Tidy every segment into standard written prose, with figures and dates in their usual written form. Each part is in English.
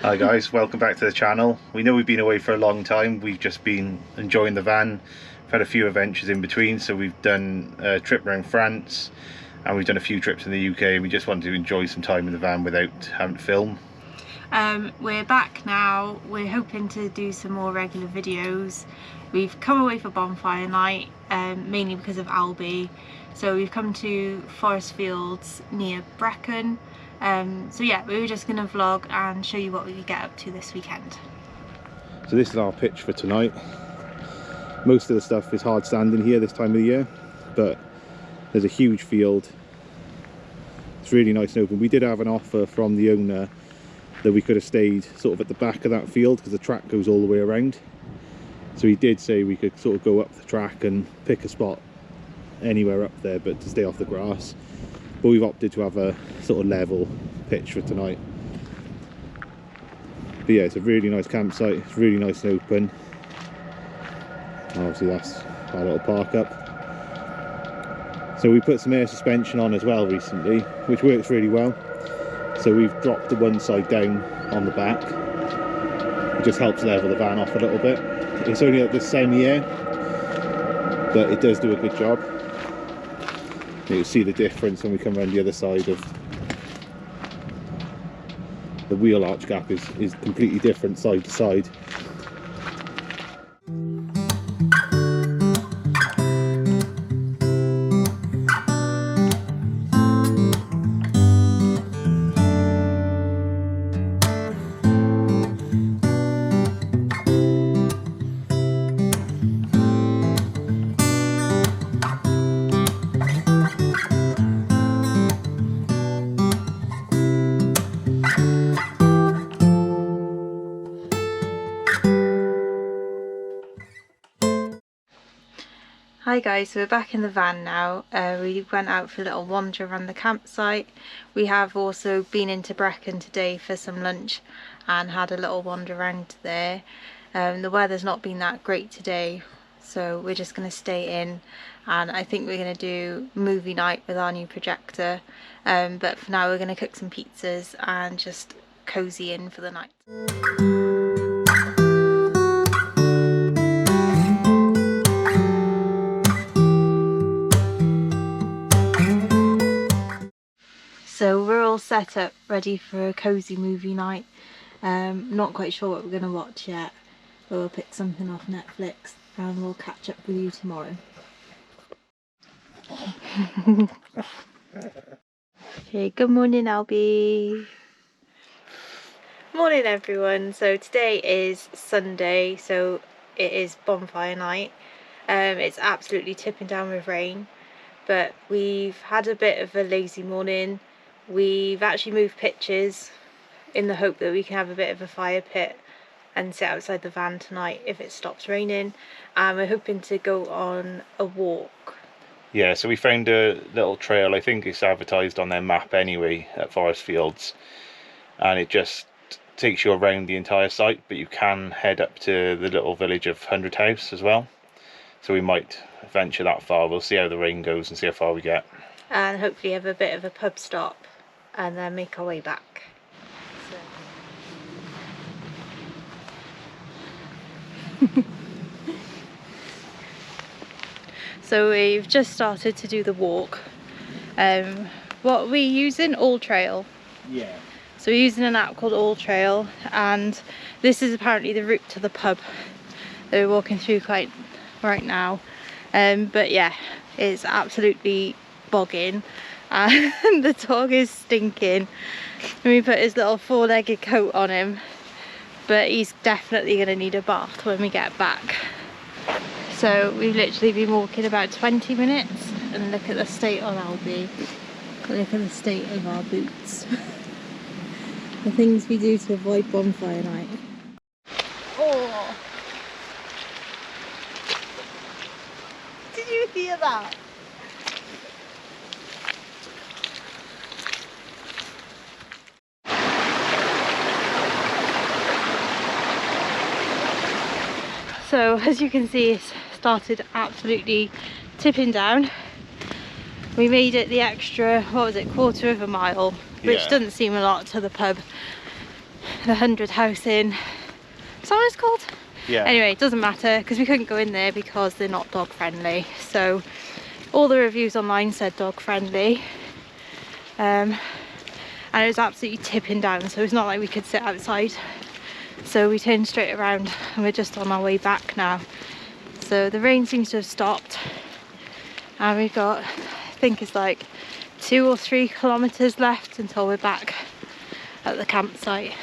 Hi guys, welcome back to the channel. We know we've been away for a long time. We've just been enjoying the van. We've had a few adventures in between, so we've done a trip around France and we've done a few trips in the UK. We just wanted to enjoy some time in the van without having to film. We're back now. We're hoping to do some more regular videos. We've come away for Bonfire night, mainly because of Albi. So we've come to Fforest Fields near Brecon. So yeah, we were just going to vlog and show you what we get up to this weekend. So this is our pitch for tonight. Most of the stuff is hard standing here this time of the year, but there's a huge field. It's really nice and open. We did have an offer from the owner that we could have stayed sort of at the back of that field because the track goes all the way around. So he did say we could sort of go up the track and pick a spot anywhere up there, but to stay off the grass. But we've opted to have a sort of level pitch for tonight. But yeah, it's a really nice campsite. It's really nice and open. Obviously that's our little park up. So we put some air suspension on as well recently, which works really well. So we've dropped the one side down on the back. It just helps level the van off a little bit. It's only at the semi-air, but it does do a good job. You'll see the difference when we come around the other side of the wheel arch gap is completely different side to side. Hi guys, so we're back in the van now. We went out for a little wander around the campsite. We have also been into Brecon today for some lunch and had a little wander around there. The weather's not been that great today, so we're just going to stay in, and I think we're going to do movie night with our new projector. But for now we're going to cook some pizzas and just cozy in for the night. So we're all set up, ready for a cosy movie night. Not quite sure what we're going to watch yet, but we'll pick something off Netflix and we'll catch up with you tomorrow. Okay, good morning Albi. Morning everyone. So today is Sunday, so it is Bonfire night. It's absolutely tipping down with rain, but we've had a bit of a lazy morning. We've actually moved pitches in the hope that we can have a bit of a fire pit and sit outside the van tonight if it stops raining. And we're hoping to go on a walk. Yeah, so we found a little trail. I think it's advertised on their map anyway at Fforest Fields, and it just takes you around the entire site, but you can head up to the little village of 100 House as well. So we might venture that far. We'll see how the rain goes and see how far we get. And hopefully have a bit of a pub stop and then make our way back. So we've just started to do the walk. What are we using? All Trail. Yeah. So we're using an app called All Trail, and this is apparently the route to the pub that we're walking through right now. But yeah, it's absolutely bogging and the dog is stinking, and we put his little four-legged coat on him, but he's definitely going to need a bath when we get back. So we've literally been walking about 20 minutes, and look at the state on Albi. Look at the state of our boots. The things we do to avoid bonfire night. Oh! Did you hear that? So as you can see, it's started absolutely tipping down. We made it the extra, what was it, quarter of a mile, which doesn't seem a lot to the pub. the 100 house in, is that what it's called? Yeah. Anyway, it doesn't matter because we couldn't go in there because they're not dog friendly. So all the reviews online said dog friendly. And it was absolutely tipping down, so it's not like we could sit outside. So we turned straight around and we're just on our way back now. So the rain seems to have stopped, and we've got, I think it's like 2 or 3 kilometers left until we're back at the campsite.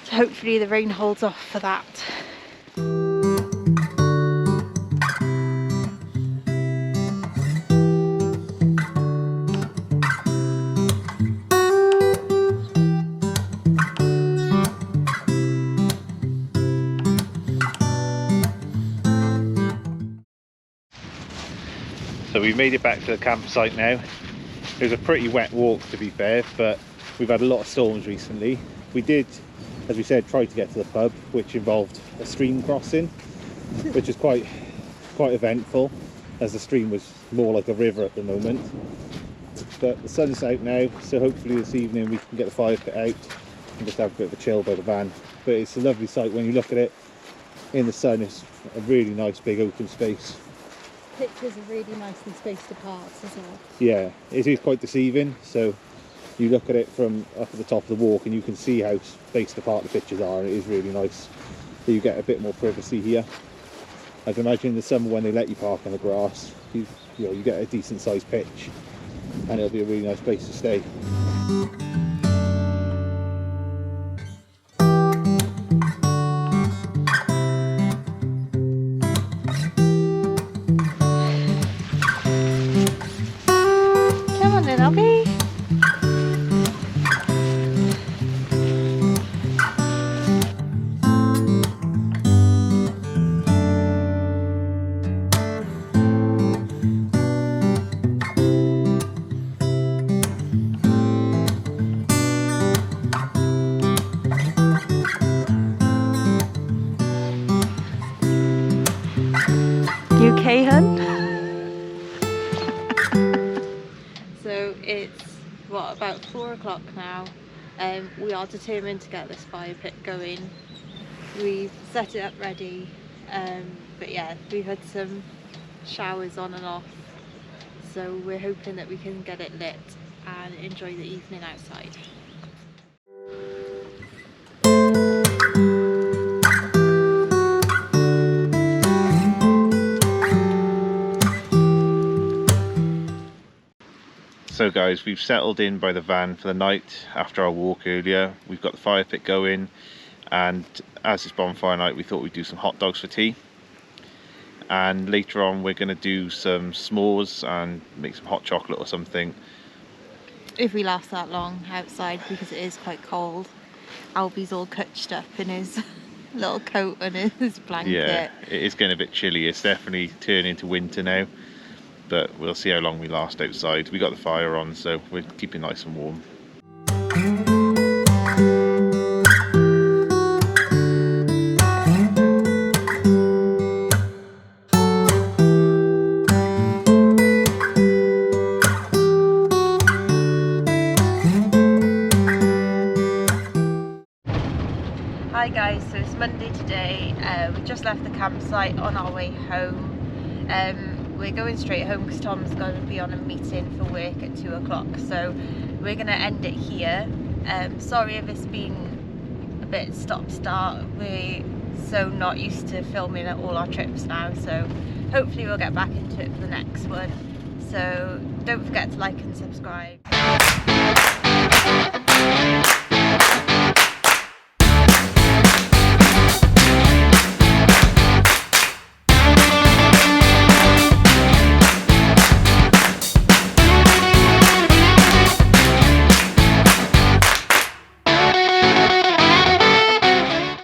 So hopefully the rain holds off for that. So we've made it back to the campsite now. It was a pretty wet walk, to be fair, but we've had a lot of storms recently. We did, as we said, try to get to the pub, which involved a stream crossing, which is quite eventful, as the stream was more like a river at the moment. But the sun's out now, so hopefully this evening we can get the fire pit out and just have a bit of a chill by the van. But it's a lovely sight when you look at it in the sun. It's a really nice big open space. Pictures are really nicely spaced apart as well. Yeah, it is quite deceiving. So you look at it from up at the top of the walk and you can see how spaced apart the pictures are, and it is really nice. So you get a bit more privacy here. I can imagine in the summer when they let you park on the grass, you get a decent sized pitch, and it'll be a really nice place to stay. UK hun. So it's what, about 4 o'clock now. We are determined to get this fire pit going. We've set it up ready, but yeah, we've had some showers on and off, so we're hoping that we can get it lit and enjoy the evening outside. So guys, we've settled in by the van for the night after our walk earlier. We've got the fire pit going, and as it's bonfire night, we thought we'd do some hot dogs for tea. And later on we're going to do some s'mores and make some hot chocolate or something. If we last that long outside, because it is quite cold. Albie's all cutched up in his little coat and his blanket. Yeah, it is getting a bit chilly. It's definitely turning to winter now. But we'll see how long we last outside. We got the fire on, so we're keeping nice and warm. Hi guys, so it's Monday today. We just left the campsite on our way home. We're going straight home because Tom's going to be on a meeting for work at 2 o'clock, so we're going to end it here. Sorry if it's been a bit stop-start. We're so not used to filming at all our trips now, so hopefully we'll get back into it for the next one. So don't forget to like and subscribe.